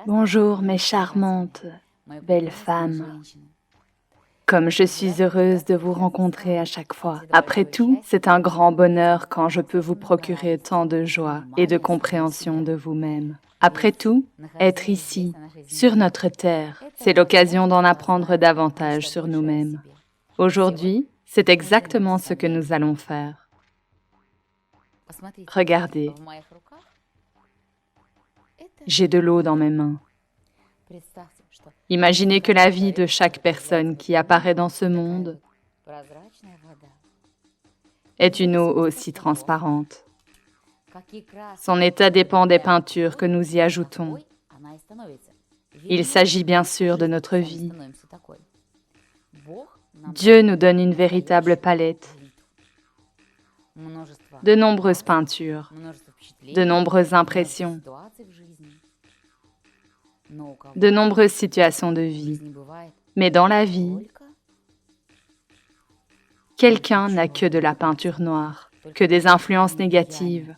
Bonjour mes charmantes, belles femmes. Comme je suis heureuse de vous rencontrer à chaque fois. Après tout, c'est un grand bonheur quand je peux vous procurer tant de joie et de compréhension de vous-même. Après tout, être ici, sur notre terre, c'est l'occasion d'en apprendre davantage sur nous-mêmes. Aujourd'hui, c'est exactement ce que nous allons faire. Regardez, j'ai de l'eau dans mes mains. Imaginez que la vie de chaque personne qui apparaît dans ce monde est une eau aussi transparente. Son état dépend des peintures que nous y ajoutons. Il s'agit bien sûr de notre vie. Dieu nous donne une véritable palette, de nombreuses peintures, de nombreuses impressions, de nombreuses situations de vie. Mais dans la vie, quelqu'un n'a que de la peinture noire, que des influences négatives,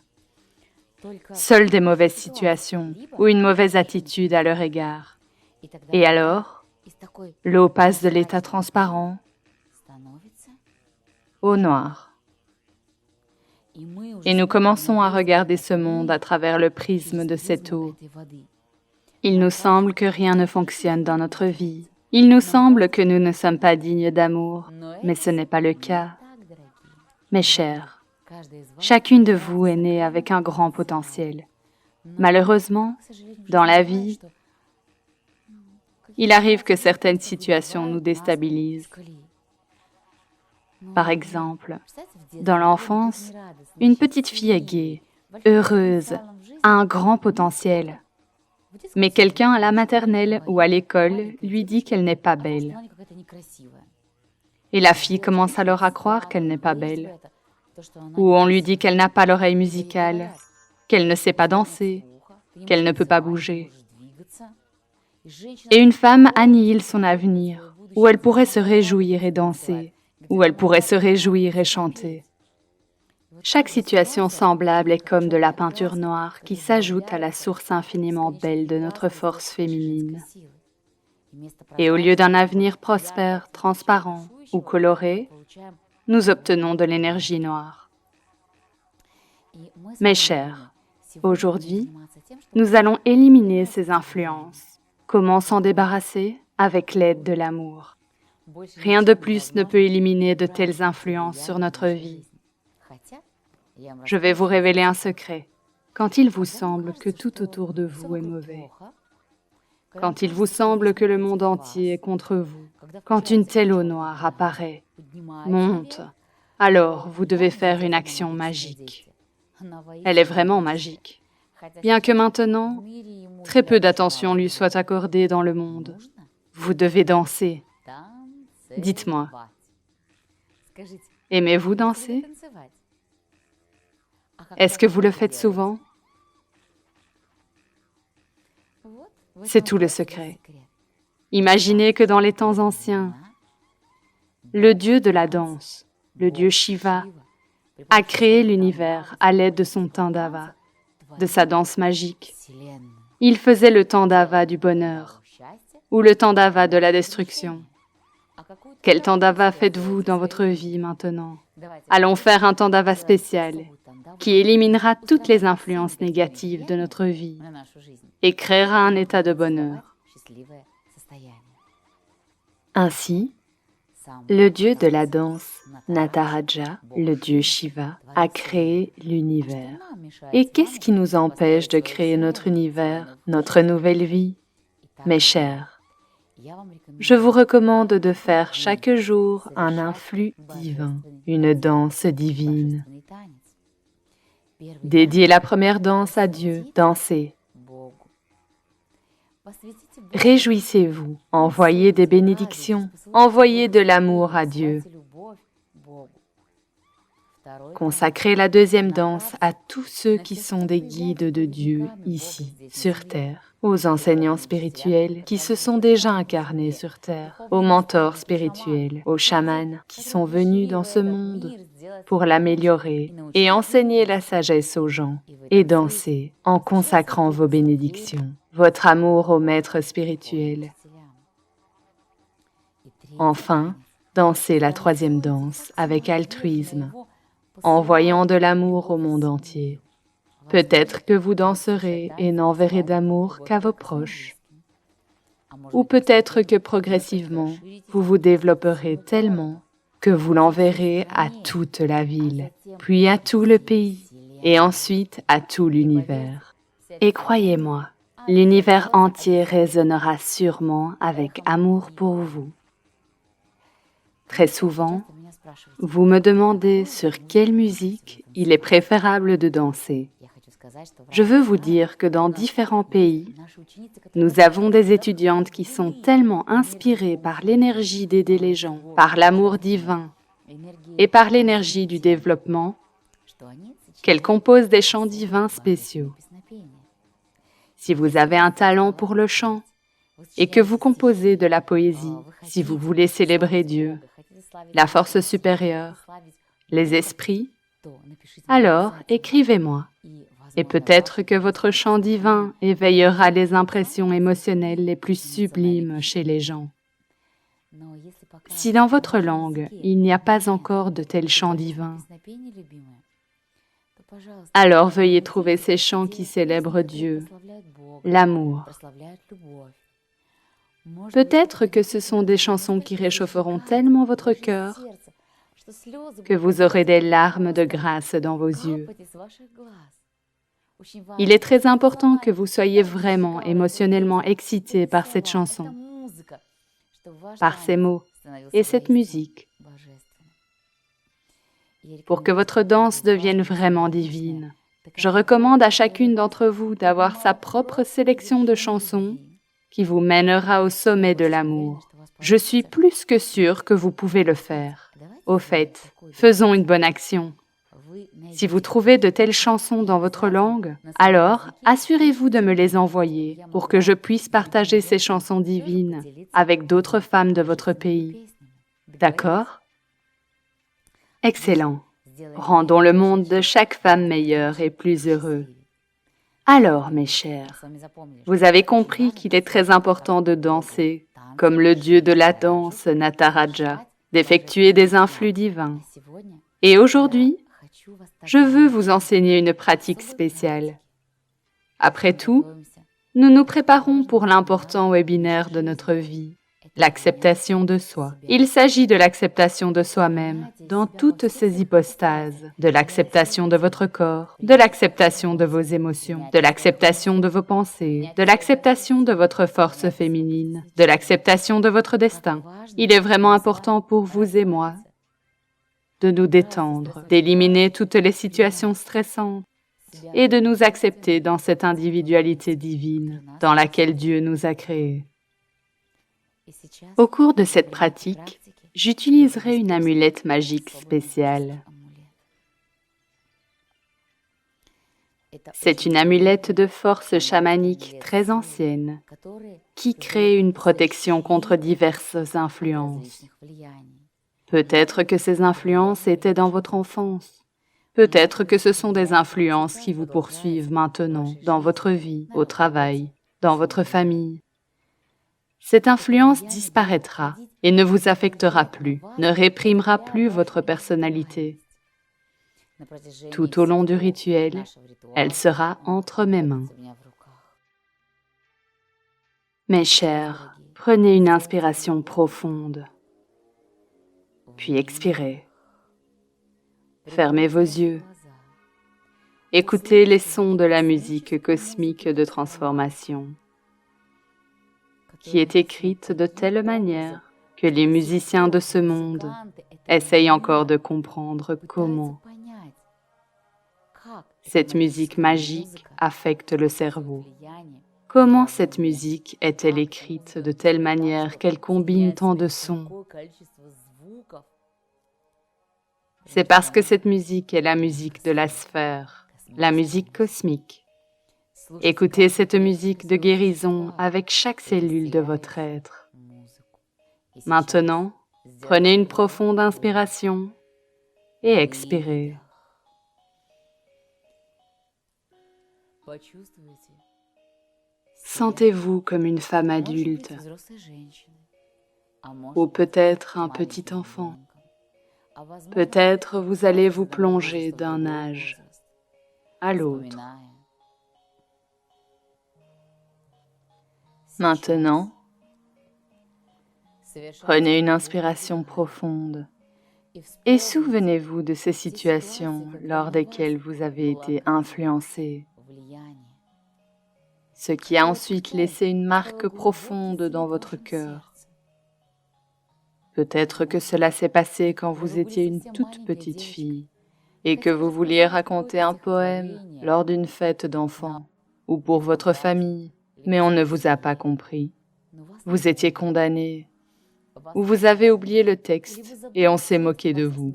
seules des mauvaises situations ou une mauvaise attitude à leur égard. Et alors, l'eau passe de l'état transparent au noir. Et nous commençons à regarder ce monde à travers le prisme de cette eau. Il nous semble que rien ne fonctionne dans notre vie. Il nous semble que nous ne sommes pas dignes d'amour, mais ce n'est pas le cas. Mes chers, chacune de vous est née avec un grand potentiel. Malheureusement, dans la vie, il arrive que certaines situations nous déstabilisent. Par exemple, dans l'enfance, une petite fille est gaie, heureuse, a un grand potentiel. Mais quelqu'un à la maternelle ou à l'école lui dit qu'elle n'est pas belle. Et la fille commence alors à croire qu'elle n'est pas belle. Ou on lui dit qu'elle n'a pas l'oreille musicale, qu'elle ne sait pas danser, qu'elle ne peut pas bouger. Et une femme annihile son avenir, où elle pourrait se réjouir et danser, où elle pourrait se réjouir et chanter. Chaque situation semblable est comme de la peinture noire qui s'ajoute à la source infiniment belle de notre force féminine. Et au lieu d'un avenir prospère, transparent ou coloré, nous obtenons de l'énergie noire. Mes chers, aujourd'hui, nous allons éliminer ces influences. Comment s'en débarrasser? Avec l'aide de l'amour. Rien de plus ne peut éliminer de telles influences sur notre vie. Je vais vous révéler un secret. Quand il vous semble que tout autour de vous est mauvais, quand il vous semble que le monde entier est contre vous, quand une telle eau noire apparaît, monte, alors vous devez faire une action magique. Elle est vraiment magique. Bien que maintenant, très peu d'attention lui soit accordée dans le monde. Vous devez danser. Dites-moi, aimez-vous danser? Est-ce que vous le faites souvent? C'est tout le secret. Imaginez que dans les temps anciens, le dieu de la danse, le dieu Shiva, a créé l'univers à l'aide de son Tandava, de sa danse magique. Il faisait le Tandava du bonheur ou le Tandava de la destruction. Quel Tandava faites-vous dans votre vie maintenant? Allons faire un Tandava spécial qui éliminera toutes les influences négatives de notre vie et créera un état de bonheur. Ainsi, le dieu de la danse, Nataraja, le dieu Shiva, a créé l'univers. Et qu'est-ce qui nous empêche de créer notre univers, notre nouvelle vie? Mes chers, je vous recommande de faire chaque jour un influx divin, une danse divine. Dédiez la première danse à Dieu, dansez. Réjouissez-vous, envoyez des bénédictions, envoyez de l'amour à Dieu. Consacrez la deuxième danse à tous ceux qui sont des guides de Dieu ici, sur terre, aux enseignants spirituels qui se sont déjà incarnés sur terre, aux mentors spirituels, aux chamans qui sont venus dans ce monde pour l'améliorer et enseigner la sagesse aux gens, et dansez en consacrant vos bénédictions, votre amour au maître spirituel. Enfin, dansez la troisième danse avec altruisme, en voyant de l'amour au monde entier. Peut-être que vous danserez et n'enverrez d'amour qu'à vos proches. Ou peut-être que progressivement, vous vous développerez tellement que vous l'enverrez à toute la ville, puis à tout le pays, et ensuite à tout l'univers. Et croyez-moi, l'univers entier résonnera sûrement avec amour pour vous. Très souvent, vous me demandez sur quelle musique il est préférable de danser. Je veux vous dire que dans différents pays, nous avons des étudiantes qui sont tellement inspirées par l'énergie d'aider les gens, par l'amour divin et par l'énergie du développement, qu'elles composent des chants divins spéciaux. Si vous avez un talent pour le chant et que vous composez de la poésie, si vous voulez célébrer Dieu, la force supérieure, les esprits, alors écrivez-moi. Et peut-être que votre chant divin éveillera les impressions émotionnelles les plus sublimes chez les gens. Si dans votre langue, il n'y a pas encore de tel chant divin, alors veuillez trouver ces chants qui célèbrent Dieu, l'amour. Peut-être que ce sont des chansons qui réchaufferont tellement votre cœur que vous aurez des larmes de grâce dans vos yeux. Il est très important que vous soyez vraiment émotionnellement excité par cette chanson, par ces mots et cette musique, pour que votre danse devienne vraiment divine. Je recommande à chacune d'entre vous d'avoir sa propre sélection de chansons qui vous mènera au sommet de l'amour. Je suis plus que sûre que vous pouvez le faire. Au fait, faisons une bonne action. Si vous trouvez de telles chansons dans votre langue, alors assurez-vous de me les envoyer pour que je puisse partager ces chansons divines avec d'autres femmes de votre pays. D'accord? Excellent. Rendons le monde de chaque femme meilleur et plus heureux. Alors, mes chers, vous avez compris qu'il est très important de danser, comme le dieu de la danse, Nataraja, d'effectuer des influx divins. Et aujourd'hui, je veux vous enseigner une pratique spéciale. Après tout, nous nous préparons pour l'important webinaire de notre vie, l'acceptation de soi. Il s'agit de l'acceptation de soi-même dans toutes ses hypostases, de l'acceptation de votre corps, de l'acceptation de vos émotions, de l'acceptation de vos pensées, de l'acceptation de votre force féminine, de l'acceptation de votre destin. Il est vraiment important pour vous et moi de nous détendre, d'éliminer toutes les situations stressantes et de nous accepter dans cette individualité divine dans laquelle Dieu nous a créés. Au cours de cette pratique, j'utiliserai une amulette magique spéciale. C'est une amulette de force chamanique très ancienne qui crée une protection contre diverses influences. Peut-être que ces influences étaient dans votre enfance. Peut-être que ce sont des influences qui vous poursuivent maintenant dans votre vie, au travail, dans votre famille. Cette influence disparaîtra et ne vous affectera plus, ne réprimera plus votre personnalité. Tout au long du rituel, elle sera entre mes mains. Mes chers, prenez une inspiration profonde, puis expirez. Fermez vos yeux. Écoutez les sons de la musique cosmique de transformation, qui est écrite de telle manière que les musiciens de ce monde essayent encore de comprendre comment cette musique magique affecte le cerveau. Comment cette musique est-elle écrite de telle manière qu'elle combine tant de sons? C'est parce que cette musique est la musique de la sphère, la musique cosmique. Écoutez cette musique de guérison avec chaque cellule de votre être. Maintenant, prenez une profonde inspiration et expirez. Sentez-vous comme une femme adulte, ou peut-être un petit enfant. Peut-être vous allez vous plonger d'un âge à l'autre. Maintenant, prenez une inspiration profonde et souvenez-vous de ces situations lors desquelles vous avez été influencé, ce qui a ensuite laissé une marque profonde dans votre cœur. Peut-être que cela s'est passé quand vous étiez une toute petite fille et que vous vouliez raconter un poème lors d'une fête d'enfants ou pour votre famille, mais on ne vous a pas compris. Vous étiez condamné ou vous avez oublié le texte et on s'est moqué de vous.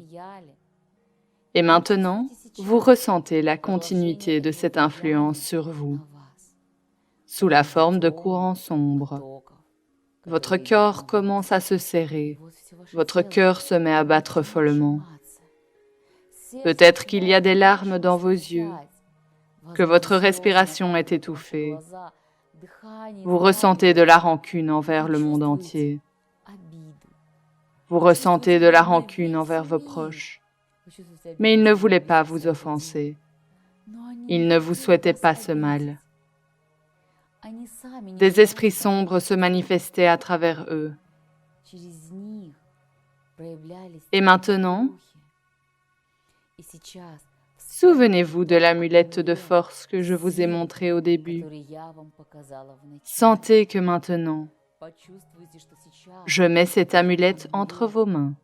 Et maintenant, vous ressentez la continuité de cette influence sur vous, sous la forme de courants sombres. Votre corps commence à se serrer, votre cœur se met à battre follement. Peut-être qu'il y a des larmes dans vos yeux, que votre respiration est étouffée. Vous ressentez de la rancune envers le monde entier. Vous ressentez de la rancune envers vos proches. Mais ils ne voulaient pas vous offenser. Ils ne vous souhaitaient pas ce mal. Des esprits sombres se manifestaient à travers eux. Et maintenant, souvenez-vous de l'amulette de force que je vous ai montrée au début. Sentez que maintenant, je mets cette amulette entre vos mains.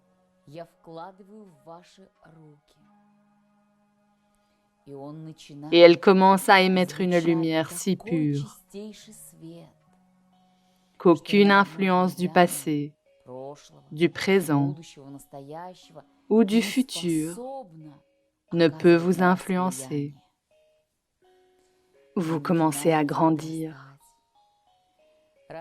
Et elle commence à émettre une lumière si pure qu'aucune influence du passé, du présent ou du futur ne peut vous influencer. Vous commencez à grandir.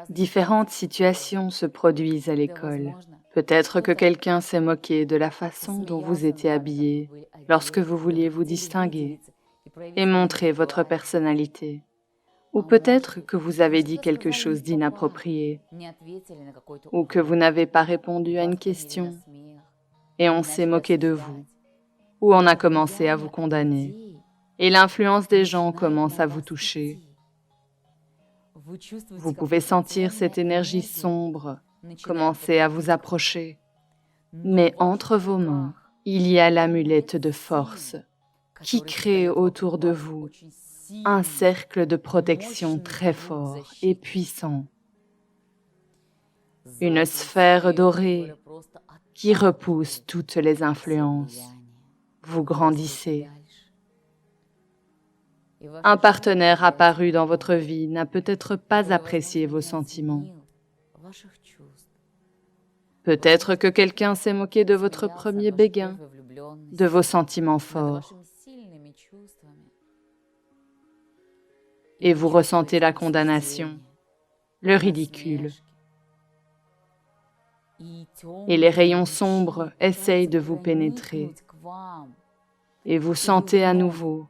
Différentes situations se produisent à l'école. Peut-être que quelqu'un s'est moqué de la façon dont vous étiez habillé lorsque vous vouliez vous distinguer et montrer votre personnalité. Ou peut-être que vous avez dit quelque chose d'inapproprié, ou que vous n'avez pas répondu à une question et on s'est moqué de vous, ou on a commencé à vous condamner et l'influence des gens commence à vous toucher. Vous pouvez sentir cette énergie sombre commencer à vous approcher. Mais entre vos mains, il y a l'amulette de force qui crée autour de vous un cercle de protection très fort et puissant. Une sphère dorée qui repousse toutes les influences. Vous grandissez. Un partenaire apparu dans votre vie n'a peut-être pas apprécié vos sentiments. Peut-être que quelqu'un s'est moqué de votre premier béguin, de vos sentiments forts. Et vous ressentez la condamnation, le ridicule. Et les rayons sombres essayent de vous pénétrer. Et vous sentez à nouveau,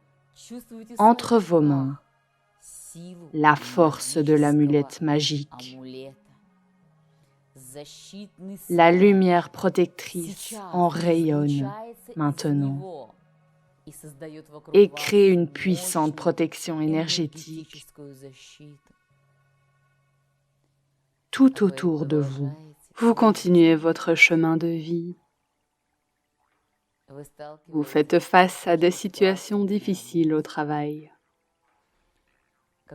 entre vos mains, la force de l'amulette magique. La lumière protectrice en rayonne maintenant et crée une puissante protection énergétique tout autour de vous. Vous continuez votre chemin de vie. Vous faites face à des situations difficiles au travail.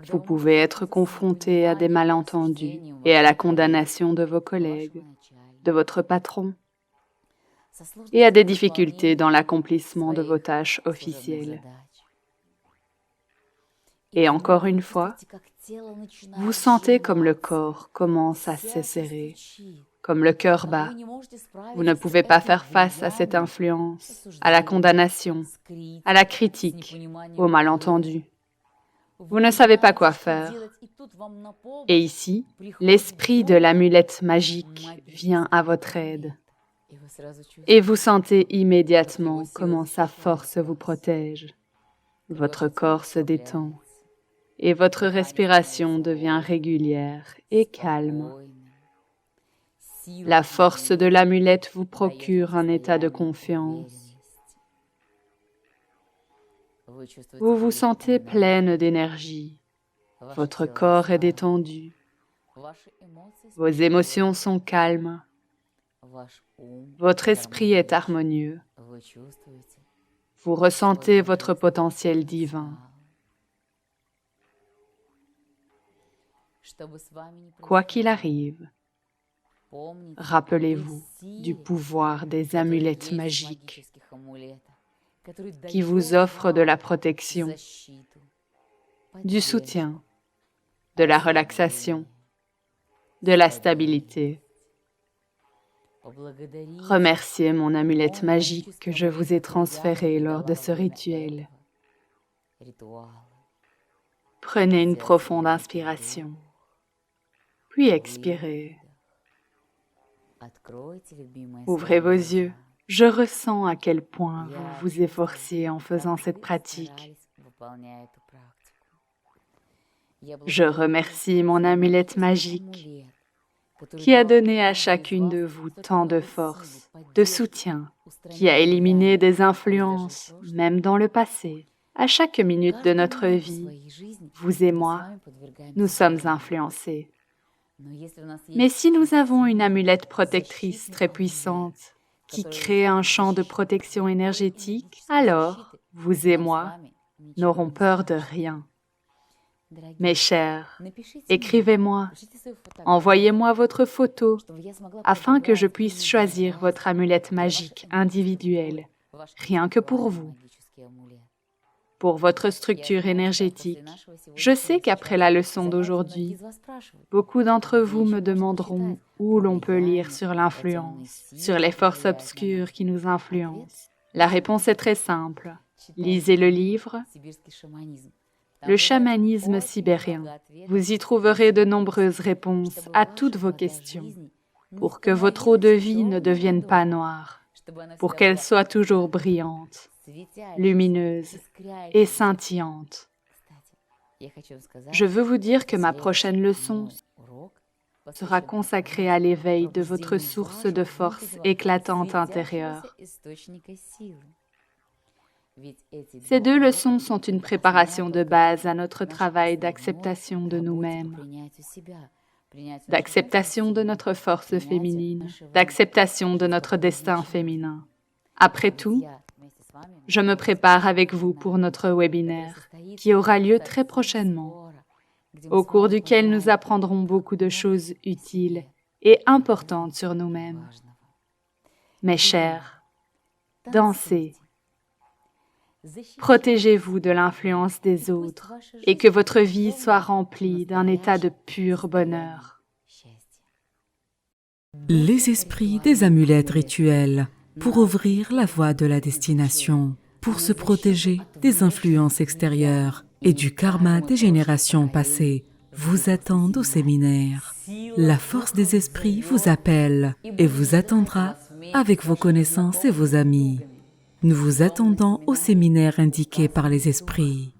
Vous pouvez être confronté à des malentendus et à la condamnation de vos collègues, de votre patron, et à des difficultés dans l'accomplissement de vos tâches officielles. Et encore une fois, vous sentez comme le corps commence à se serrer, comme le cœur bat. Vous ne pouvez pas faire face à cette influence, à la condamnation, à la critique, au malentendu. Vous ne savez pas quoi faire. Et ici, l'esprit de l'amulette magique vient à votre aide. Et vous sentez immédiatement comment sa force vous protège. Votre corps se détend et votre respiration devient régulière et calme. La force de l'amulette vous procure un état de confiance. Vous vous sentez pleine d'énergie. Votre corps est détendu. Vos émotions sont calmes. Votre esprit est harmonieux. Vous ressentez votre potentiel divin. Quoi qu'il arrive, rappelez-vous du pouvoir des amulettes magiques qui vous offrent de la protection, du soutien, de la relaxation, de la stabilité. Remerciez mon amulette magique que je vous ai transférée lors de ce rituel. Prenez une profonde inspiration, puis expirez. Ouvrez vos yeux. Je ressens à quel point vous vous efforciez en faisant cette pratique. Je remercie mon amulette magique qui a donné à chacune de vous tant de force, de soutien, qui a éliminé des influences, même dans le passé. À chaque minute de notre vie, vous et moi, nous sommes influencés. Mais si nous avons une amulette protectrice très puissante, qui crée un champ de protection énergétique, alors, vous et moi, n'aurons peur de rien. Mes chers, écrivez-moi, envoyez-moi votre photo, afin que je puisse choisir votre amulette magique individuelle, rien que pour vous. Pour votre structure énergétique, je sais qu'après la leçon d'aujourd'hui, beaucoup d'entre vous me demanderont où l'on peut lire sur l'influence, sur les forces obscures qui nous influencent. La réponse est très simple. Lisez le livre « Le chamanisme sibérien ». Vous y trouverez de nombreuses réponses à toutes vos questions, pour que votre eau de vie ne devienne pas noire, pour qu'elle soit toujours brillante, lumineuse et scintillante. Je veux vous dire que ma prochaine leçon sera consacrée à l'éveil de votre source de force éclatante intérieure. Ces deux leçons sont une préparation de base à notre travail d'acceptation de nous-mêmes, d'acceptation de notre force féminine, d'acceptation de notre destin féminin. Après tout, je me prépare avec vous pour notre webinaire, qui aura lieu très prochainement, au cours duquel nous apprendrons beaucoup de choses utiles et importantes sur nous-mêmes. Mes chers, dansez, protégez-vous de l'influence des autres et que votre vie soit remplie d'un état de pur bonheur. Les esprits des amulettes rituelles pour ouvrir la voie de la destination, pour se protéger des influences extérieures et du karma des générations passées, vous attendent au séminaire. La force des esprits vous appelle et vous attendra avec vos connaissances et vos amis. Nous vous attendons au séminaire indiqué par les esprits.